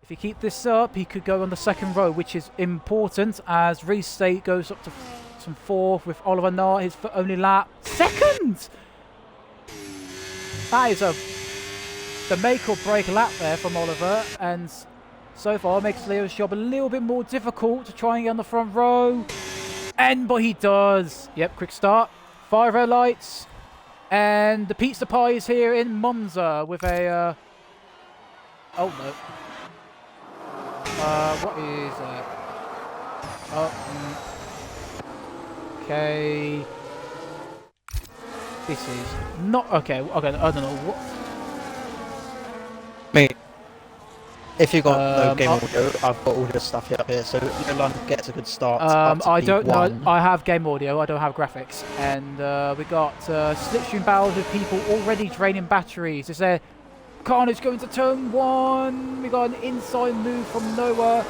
If he keeps this up, he could go on the second row, which is important as Restate goes up to some fourth with Oliver Nart, his only lap. Second! That is the make or break lap there from Oliver, and so far makes Leo's job a little bit more difficult to try and get on the front row. But he does. Yep, quick start. 5 red lights. And the pizza pie is here in Monza with a... oh, no. What is it? Oh, okay. This is not... Okay, I don't know. What? Me. If you got no game audio, I've got all this stuff here, so Milan gets a good start. I don't know. I have game audio. I don't have graphics, and we got slipstream battles with people already draining batteries. Is there carnage going to turn 1? We got an inside move from Noah,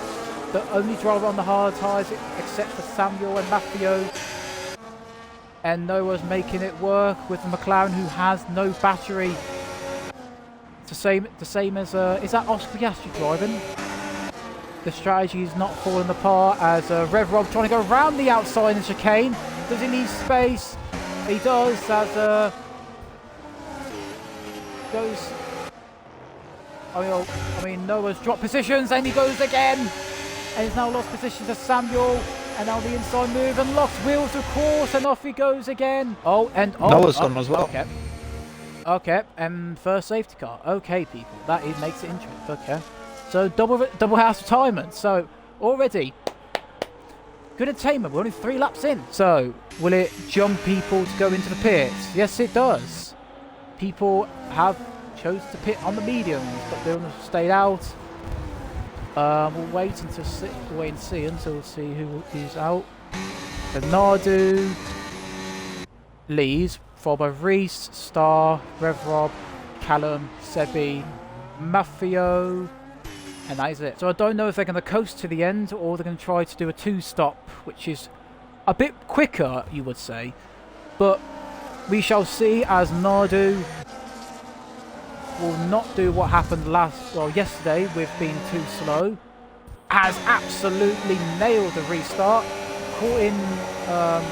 the only driver on the hard tyres except for Samuel and Maffeo. And Noah's making it work with the McLaren, who has no battery. It's the same as is that Oscar Piastri driving? The strategy is not falling apart as Rev Rob trying to go around the outside in the chicane. Does he need space? He does as goes. I mean Noah's dropped positions and he goes again, and he's now lost position to Samuel. And now the inside move and locks wheels of course, and off he goes again. Noah's gone as well. Okay. Okay, and first safety car. Okay, people, that makes it interesting. Okay, so double house retirement. So already good entertainment. We're only 3 laps in. So will it jump people to go into the pits? Yes, it does. People have chose to pit on the mediums, but they'll stayed out. We'll wait and see until we'll see who is out. Bernardo leads. Followed by Reese, Star, Rev Rob, Callum, Sebi, Maffeo, and that is it. So I don't know if they're going to coast to the end or they're going to try to do a 2-stop, which is a bit quicker, you would say. But we shall see, as Nardu will not do what happened yesterday with being too slow. Has absolutely nailed the restart. Caught in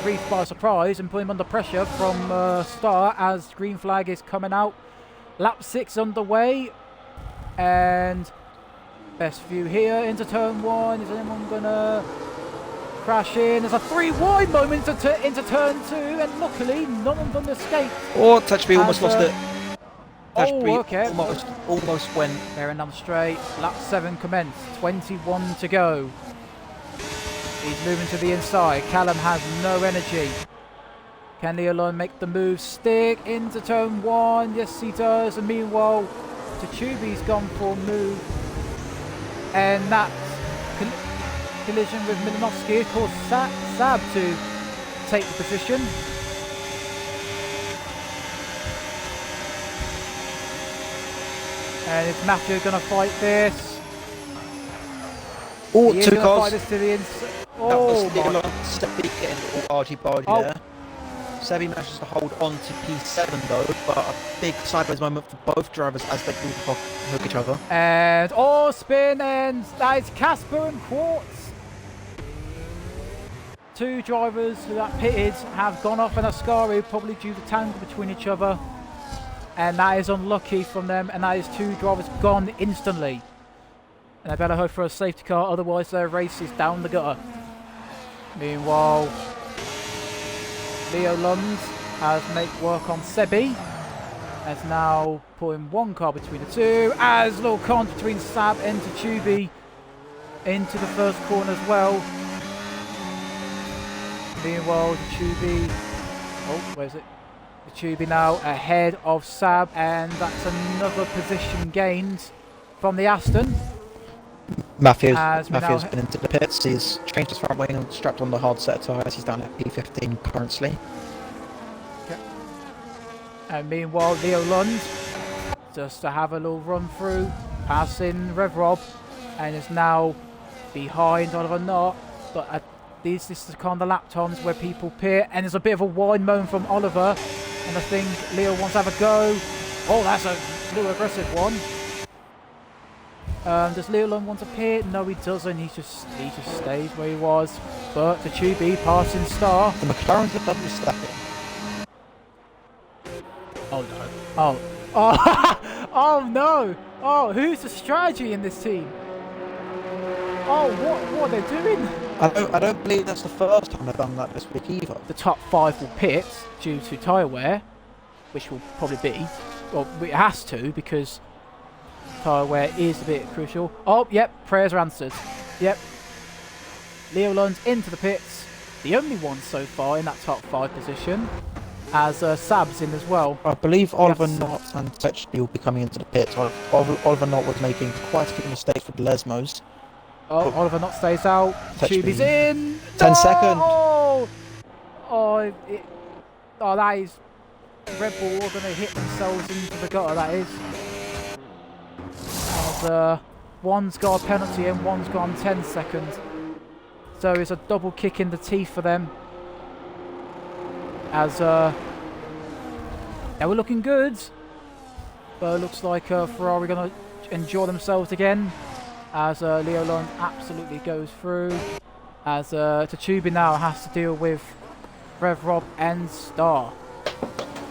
Reef by surprise and put him under pressure from Star as green flag is coming out. Lap 6 underway, and best view here into turn 1. Is anyone gonna crash in? There's a 3 wide moment into turn 2, and luckily no one's on the escape. Oh, Touchby almost lost it. Okay. Almost went. Bearing down the straight. Lap 7 commenced. 21 to go. He's moving to the inside. Callum has no energy. Can Leolon make the move stick into turn 1? Yes, he does. And meanwhile, Tachubi's gone for a move. And that collision with Milanovsky caused Sab to take the position. And is Matthew going to fight this? Oh, 2 cars. To the Oh, Sebi getting all argy-bargy there. Sebi manages to hold on to P7 though, but a big sideways moment for both drivers as they hook each other. And spin, and that is Casper and Quartz. 2 drivers who have pitted have gone off in Ascari, probably due to tangle between each other. And that is unlucky from them, and that is 2 drivers gone instantly. And they better hope for a safety car, otherwise their race is down the gutter. Meanwhile, Leo Lund has made work on Sebi. Has now putting 1 car between the 2. As little contact between Sab and Tachubi into the first corner as well. Meanwhile, Tachubi. Where's it? Tachubi now ahead of Sab, and that's another position gained from the Aston. Matthew's been into the pits. He's changed his front wing and strapped on the hard set of tyres. He's down at P15 currently. Okay. And meanwhile, Leo Lund just to have a little run through, passing Rev Rob, and is now behind Oliver Nart. But at least this is kind of the lap times where people pit, and there's a bit of a wide moan from Oliver, and I think Leo wants to have a go. Oh, that's a little aggressive one. Does Leolon want to pit? No, he doesn't. He just stays where he was. But the Tubi passing Star. The McLarens are double stacking. Oh no. Oh. Oh. Oh no. Oh, who's the strategy in this team? Oh, what are they doing? I don't believe that's the first time they've done that this week either. The top 5 will pit due to tyre wear, which will probably be. Well, it has to because tyre wear is a bit crucial. Oh, yep, prayers are answered. Yep. Leolon's into the pits. The only one so far in that top 5 position. As Sab's in as well. I believe Oliver Knott and Tetchley will be coming into the pits. Oliver Knott was making quite a few mistakes with the Lesmos. Oh, Oliver Knott stays out. Tubi's in. 10 second. Oh, that is. Red Bull are going to hit themselves into the gutter, that is. And, one's got a penalty and one's gone 10 seconds. So it's a double kick in the teeth for them. As they were looking good, but it looks like Ferrari going to enjoy themselves again. As Leolon absolutely goes through. As Tubi now has to deal with Rev Rob and Star.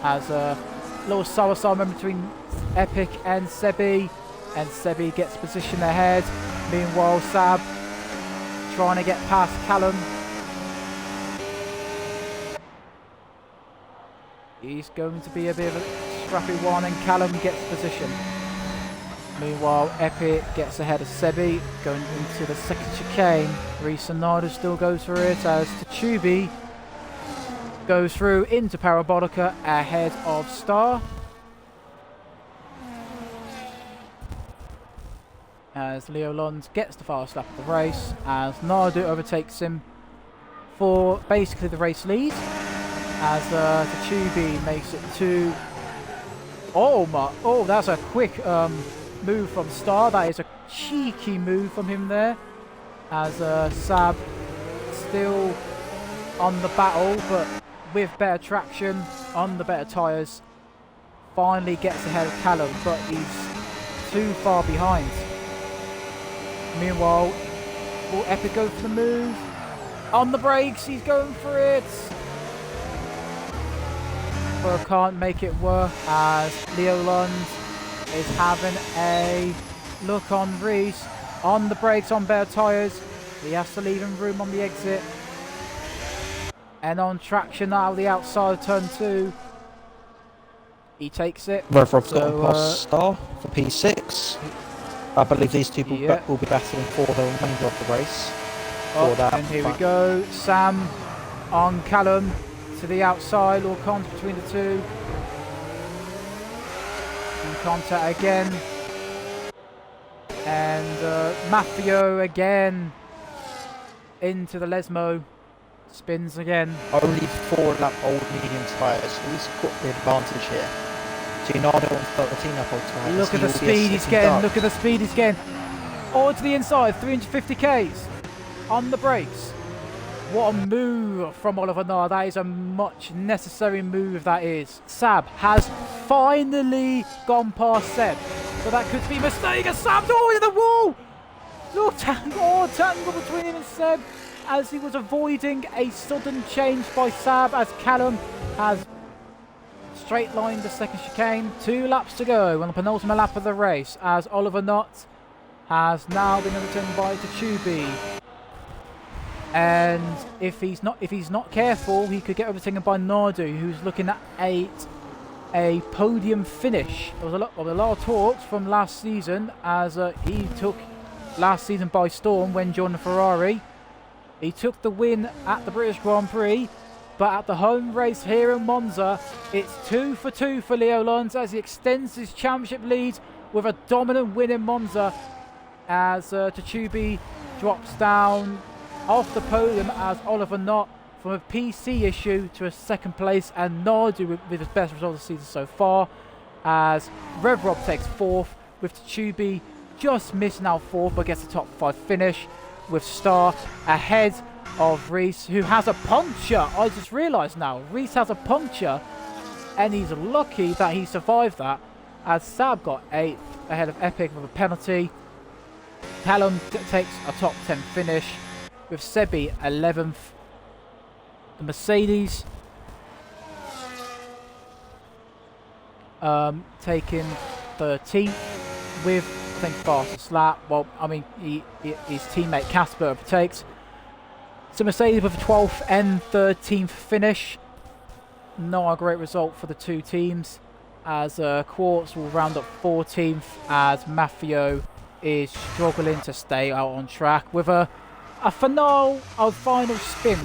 As a little sour moment between Epic and Sebi. And Sebi gets position ahead. Meanwhile, Sab trying to get past Callum. He's going to be a bit of a scrappy one, and Callum gets position. Meanwhile, Epic gets ahead of Sebi, going into the second chicane. Reece Sonado still goes for it, as Tubi goes through into Parabolica ahead of Star. As Leolon gets the fast lap of the race, as Nardo overtakes him for basically the race lead. As Tubi makes it to... Oh, that's a quick move from Star. That is a cheeky move from him there. As Sab still on the battle, but with better traction, on the better tyres, finally gets ahead of Callum, but he's too far behind. Meanwhile, will Epic go for the move? On the brakes, he's going for it. But can't make it work, as Leolon is having a look on Reece. On the brakes, on bare tyres. He has to leave him room on the exit. And on traction out of the outside of turn 2. He takes it. Rev Rob's got past Star for P6. I believe these two will be battling for the remainder of the race. And here we go. Sam on Callum to the outside, or contact between the two. And contact again. And Maffio again into the Lesmo. Spins again. Only 4 lap old medium tyres. He's got the advantage here. Gennaro on 13 lap old tyres. Look at the speed he's getting. Look at the speed he's getting. All to the inside, 350 Ks on the brakes. What a move from Oliver Knott. That is a much necessary move, that is. Sab has finally gone past Seb. So that could be a mistake. And Sab's in the wall. Little tangle between him and Seb, as he was avoiding a sudden change by Sab, as Callum has straight lined the second chicane. 2 laps to go on the penultimate lap of the race, as Oliver Knott has now been overtaken by Tubi. And if he's not careful, he could get overtaken by Nardu, who's looking at a podium finish. There was a lot of talks from last season, as he took last season by storm when joining Ferrari. He took the win at the British Grand Prix, but at the home race here in Monza, it's 2 for 2 for Leolon, as he extends his championship lead with a dominant win in Monza, as Tubi drops down off the podium, as Oliver Knott from a PC issue to a second place, and Nardu with his best result of the season so far, as Rev Rob takes 4th, with Tubi just missing out 4th but gets a top 5 finish, with Star ahead of Reece, who has a puncture. I just realised now, Reece has a puncture, and he's lucky that he survived that, as Sab got 8th ahead of Epic with a penalty. Callum takes a top 10 finish, with Sebi 11th. The Mercedes taking 13th with, I think, fastest lap. Well, I mean, his teammate Casper overtakes. So Mercedes with a 12th and 13th finish. Not a great result for the two teams, as Quartz will round up 14th, as Maffio is struggling to stay out on track with a final spin